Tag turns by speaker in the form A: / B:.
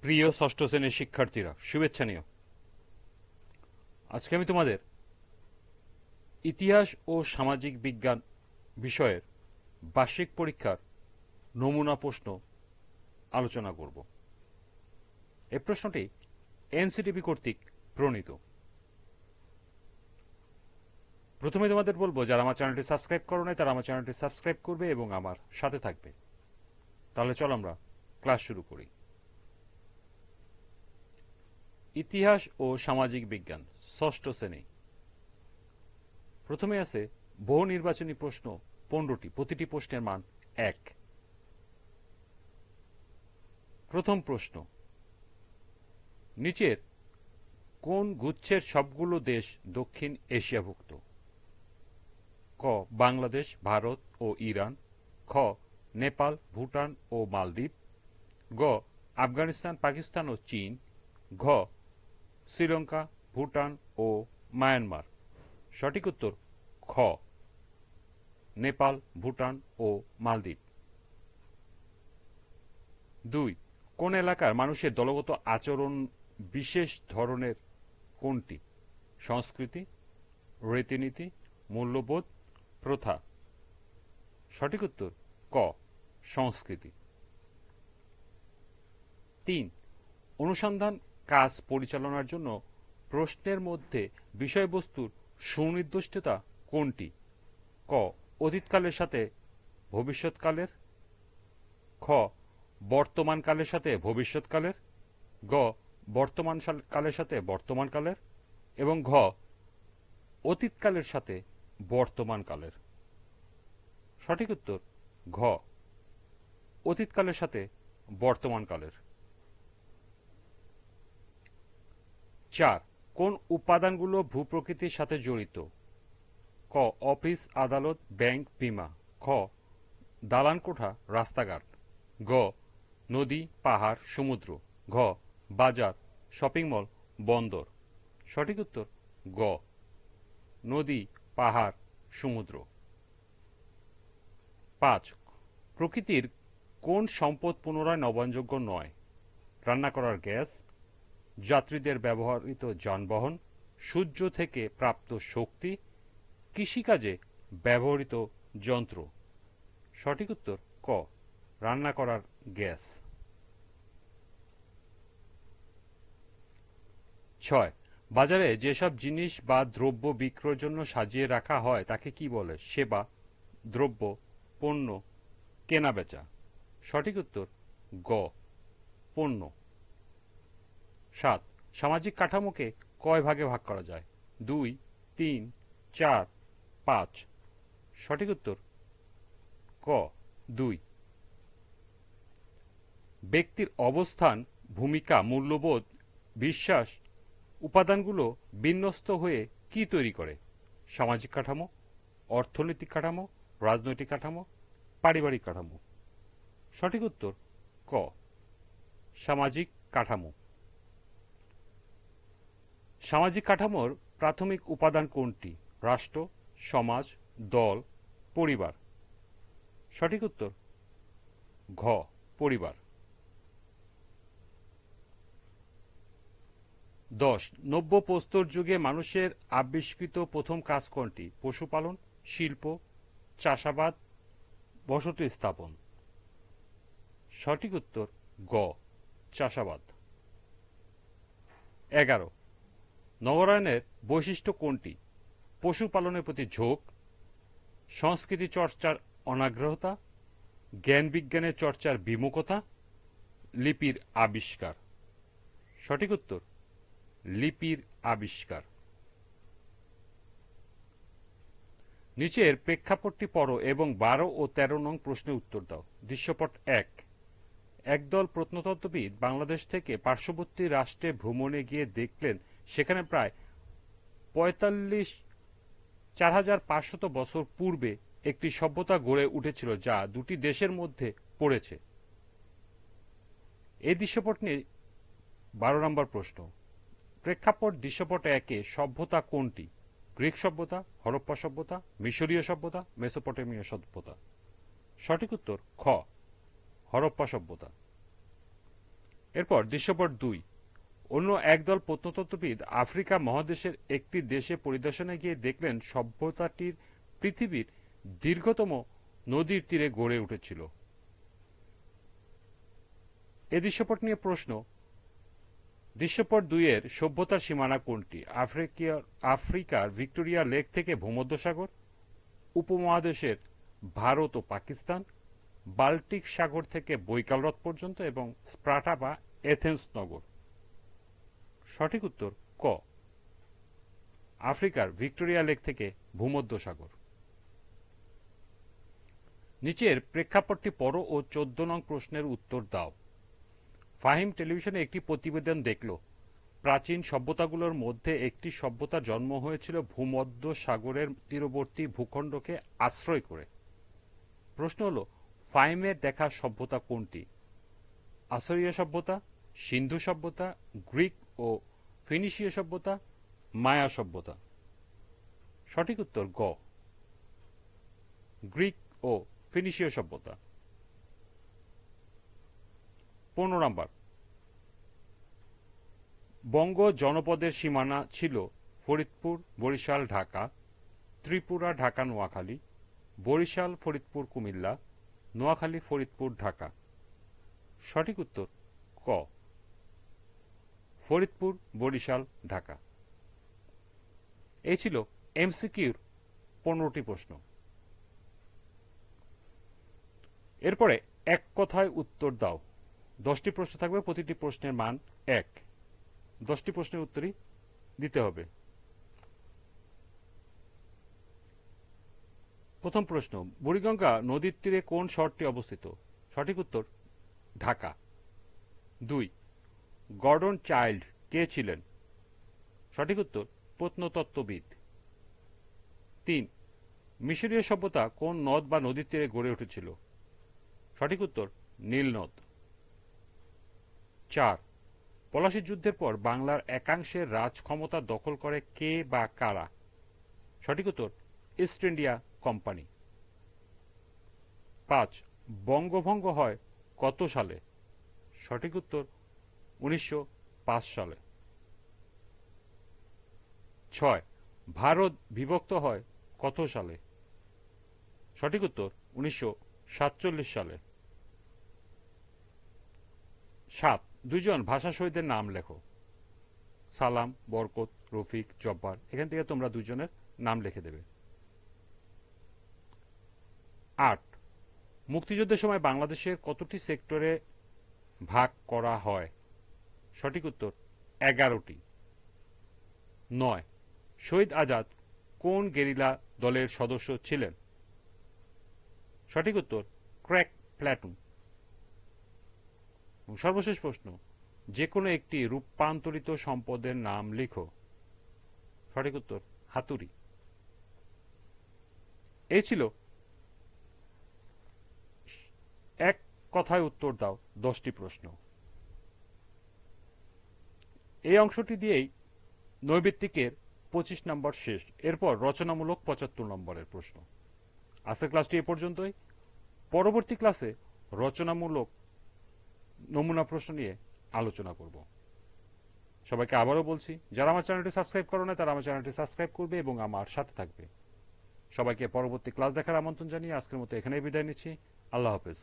A: প্রিয় ষষ্ঠ শ্রেণীর শিক্ষার্থীরা, শুভেচ্ছা নিও। আজকে আমি তোমাদের ইতিহাস ও সামাজিক বিজ্ঞান বিষয়ের বার্ষিক পরীক্ষার নমুনা প্রশ্ন আলোচনা করব। এই প্রশ্নটি এনসিটিবি কর্তৃক প্রণীত। প্রথমে তোমাদের বলবো, যারা আমার চ্যানেলটি সাবস্ক্রাইব করো নাই তারা আমার চ্যানেলটি সাবস্ক্রাইব করবে এবং আমার সাথে থাকবে। তাহলে চলো আমরা ক্লাস শুরু করি। ইতিহাস ও সামাজিক বিজ্ঞান ষষ্ঠ শ্রেণী। প্রথমে আছে বহু নির্বাচনী প্রশ্ন 15টি, প্রতিটি প্রশ্নের মান 1। প্রথম প্রশ্ন, নিচের কোন গুচ্ছের সবগুলো দেশ দক্ষিণ এশিয়াভুক্ত? ক বাংলাদেশ, ভারত ও ইরান, খ নেপাল, ভুটান ও মালদ্বীপ, গ আফগানিস্তান, পাকিস্তান ও চীন, ঘ শ্রীলঙ্কা, ভুটান ও মায়ানমার। সঠিক উত্তর খ নেপাল, ভুটান ও মালদ্বীপ। 2 কোন এলাকার মানুষের দলগত আচরণ বিশেষ ধরনের কোনটি? সংস্কৃতি, রীতিনীতি, মূল্যবোধ, প্রথা। সঠিক উত্তর ক সংস্কৃতি। 3 অনুসন্ধান কাজ পরিচালনার জন্য প্রশ্নের মধ্যে বিষয়বস্তুর সুনির্দিষ্টতা কোনটি? ক অতীতকালের সাথে ভবিষ্যৎকালের, খ বর্তমানকালের সাথে ভবিষ্যৎকালের, গ বর্তমান কালের সাথে বর্তমানকালের এবং ঘ অতীতকালের সাথে বর্তমানকালের। সঠিক উত্তর ঘ অতীতকালের সাথে বর্তমানকালের। 4 কোন উপাদানগুলো ভূপ্রকৃতির সাথে জড়িত? ক অফিস, আদালত, ব্যাংক, বিমা, খ দালান কোঠা, রাস্তাঘাট, গ নদী, পাহাড়, সমুদ্র, ঘ বাজার, শপিং মল, বন্দর। সঠিক উত্তর গ নদী, পাহাড়, সমুদ্র। 5 প্রকৃতির কোন সম্পদ পুনরায় নবায়নযোগ্য নয়? রান্না করার গ্যাস, যাত্রীদের ব্যবহৃত যানবাহন, সূর্য থেকে প্রাপ্ত শক্তি, কৃষিকাজে ব্যবহৃত যন্ত্র। সঠিক উত্তর ক রান্না করার গ্যাস। 6 বাজারে যেসব জিনিস বা দ্রব্য বিক্রয়ের জন্য সাজিয়ে রাখা হয় তাকে কি বলে? সেবা, দ্রব্য, পণ্য, কেনাবেচা। সঠিক উত্তর গ পণ্য। 7 সামাজিক কাঠামোকে কয় ভাগে ভাগ করা যায়? 2, 3, 4, 5। সঠিক উত্তর ক 2। ব্যক্তির অবস্থান, ভূমিকা, মূল্যবোধ, বিশ্বাস উপাদানগুলো বিন্যস্ত হয়ে কি তৈরি করে? সামাজিক কাঠামো, অর্থনৈতিক কাঠামো, রাজনৈতিক কাঠামো, পারিবারিক কাঠামো। সঠিক উত্তর ক সামাজিক কাঠামো। সামাজিক কাঠামোর প্রাথমিক উপাদান কোনটি? রাষ্ট্র, সমাজ, দল, পরিবার। সঠিক উত্তর ঘ পরিবার। 10 নব্য প্রস্তর যুগে মানুষের আবিষ্কৃত প্রথম কাজ কোনটি? পশুপালন, শিল্প, চাষাবাদ, বসতি স্থাপন। সঠিক উত্তর গ চাষাবাদ। 11 নগরায়নের বৈশিষ্ট্য কোনটি? পশুপালনের প্রতি ঝোঁক, সংস্কৃতি চর্চার অনাগ্রহতা, জ্ঞান বিজ্ঞানের চর্চার বিমুখতা, লিপির আবিষ্কার। সঠিক উত্তর লিপির আবিষ্কার। নিচের প্রেক্ষাপটটি পড়ো এবং 12 ও 13 নং প্রশ্নের উত্তর দাও। দৃশ্যপট 1 একদল প্রত্নতত্ত্ববিদ বাংলাদেশ থেকে পার্শ্ববর্তী রাষ্ট্রে ভ্রমণে গিয়ে দেখলেন সেখানে প্রায় 45,500 বছর পূর্বে একটি সভ্যতা গড়ে উঠেছিল যা দুটি দেশের মধ্যে পড়েছে। এই দৃশ্যপট নিয়ে 12 নম্বর প্রশ্ন। প্রেক্ষাপট দৃশ্যপট 1-এ সভ্যতা কোনটি? গ্রিক সভ্যতা, হরপ্পা সভ্যতা, মিশরীয় সভ্যতা, মেসোপটেমীয় সভ্যতা। সঠিক উত্তর খ হরপ্পা সভ্যতা। এরপর দৃশ্যপট 2, অন্য একদল প্রত্নতত্ত্ববিদ আফ্রিকা মহাদেশের একটি দেশে পরিদর্শনে গিয়ে দেখলেন সভ্যতাটির পৃথিবীর দীর্ঘতম নদীর তীরে গড়ে উঠেছিল। এ দৃশ্যপট নিয়ে প্রশ্ন, দৃশ্যপট 2 এর সভ্যতার সীমানা কোনটি? আফ্রিকার ভিক্টোরিয়া লেক থেকে ভূমধ্যসাগর, উপমহাদেশের ভারত ও পাকিস্তান, বাল্টিক সাগর থেকে বৈকাল হ্রদ পর্যন্ত এবং স্পার্টা বা এথেন্স নগর। সঠিক উত্তর ক, আফ্রিকার ভিক্টোরিয়া লেক থেকে ভূমধ্যসাগর। নিচের প্রেক্ষাপটটি পড়ো ও 14 নং প্রশ্নের উত্তর দাও। ফাহিম টেলিভিশনে একটি প্রতিবেদন দেখল প্রাচীন সভ্যতাগুলোর মধ্যে একটি সভ্যতার জন্ম হয়েছিল ভূমধ্য সাগরের তীরবর্তী ভূখণ্ডকে আশ্রয় করে। প্রশ্ন হলো, ফাহিমের দেখা সভ্যতা কোনটি? আসরিয়া সভ্যতা, সিন্ধু সভ্যতা, গ্রিক ও ফিনিশীয় সভ্যতা, মায়া সভ্যতা। সঠিক উত্তর গ, গ্রিক ও ফিনিশীয় সভ্যতা। 15 নম্বর, বঙ্গ জনপদের সীমানা ছিল ফরিদপুর, বরিশাল, ঢাকা, ত্রিপুরা, ঢাকা, নোয়াখালী, বরিশাল, ফরিদপুর, কুমিল্লা, নোয়াখালী, ফরিদপুর, ঢাকা। সঠিক উত্তর ক, ফরিদপুর, বরিশাল, ঢাকা। এই ছিল এমসিকিউর 15টি প্রশ্ন। এরপরে এক কথায় উত্তর দাও। 10টি প্রশ্ন থাকবে, প্রতিটি প্রশ্নের মান 1। 10টি প্রশ্নের উত্তরই দিতে হবে। প্রথম প্রশ্ন, বুড়িগঙ্গা নদীর তীরে কোন শহরটি অবস্থিত? সঠিক উত্তর ঢাকা। 2, গর্ডন চাইল্ড কে ছিলেন? সঠিক উত্তর প্রত্নতত্ত্ববিদ। 3, মিশরীয় সভ্যতা কোন নদ বা নদীর তীরে গড়ে উঠেছিল? সঠিক উত্তর নীল নদ। 4, পলাশীর যুদ্ধের পর বাংলার একাংশের রাজ ক্ষমতা দখল করে কে বা কারা? সঠিক উত্তর ইস্ট ইন্ডিয়া কোম্পানি। 5, বঙ্গভঙ্গ হয় কত সালে? সঠিক উত্তর 1905 সালে। 6, ভারত বিভক্ত হয় কত সালে? সঠিক উত্তর 1947 সালে। 7, দুইজন ভাষা শহীদের নাম লেখো। সালাম, বরকত, রফিক, জব্বার। এখান থেকে তোমরা দুজনের নাম লিখে দেবে। 8, মুক্তিযুদ্ধের সময় বাংলাদেশের কতটি সেক্টরে ভাগ করা হয়? সঠিক উত্তর 11টি। 9, শহীদ আজাদ কোন গেরিলা দলের সদস্য ছিলেন? সঠিক উত্তর ক্র্যাক প্ল্যাটুন। সর্বশেষ প্রশ্ন, যে কোনো একটি রূপান্তরিত সম্পদের নাম লিখো। সঠিক উত্তর হাতুড়ি। এই ছিল এক কথায় উত্তর দাও 10টি প্রশ্ন। এই অংশটি দিয়েই নৈর্ব্যক্তিকের 25 নম্বর শেষ। এরপর রচনামূলক 75 নম্বরের প্রশ্ন। আজকের ক্লাসটি এ পর্যন্তই। পরবর্তী ক্লাসে রচনামূলক নমুনা প্রশ্ন নিয়ে আলোচনা করব। সবাইকে আবারও বলছি, যারা আমার চ্যানেলটি সাবস্ক্রাইব করো না তারা আমার চ্যানেলটি সাবস্ক্রাইব করবে এবং আমার সাথে থাকবে। সবাইকে পরবর্তী ক্লাস দেখার আমন্ত্রণ জানিয়ে আজকের মতো এখানেই বিদায় নিচ্ছি। আল্লাহ হাফেজ।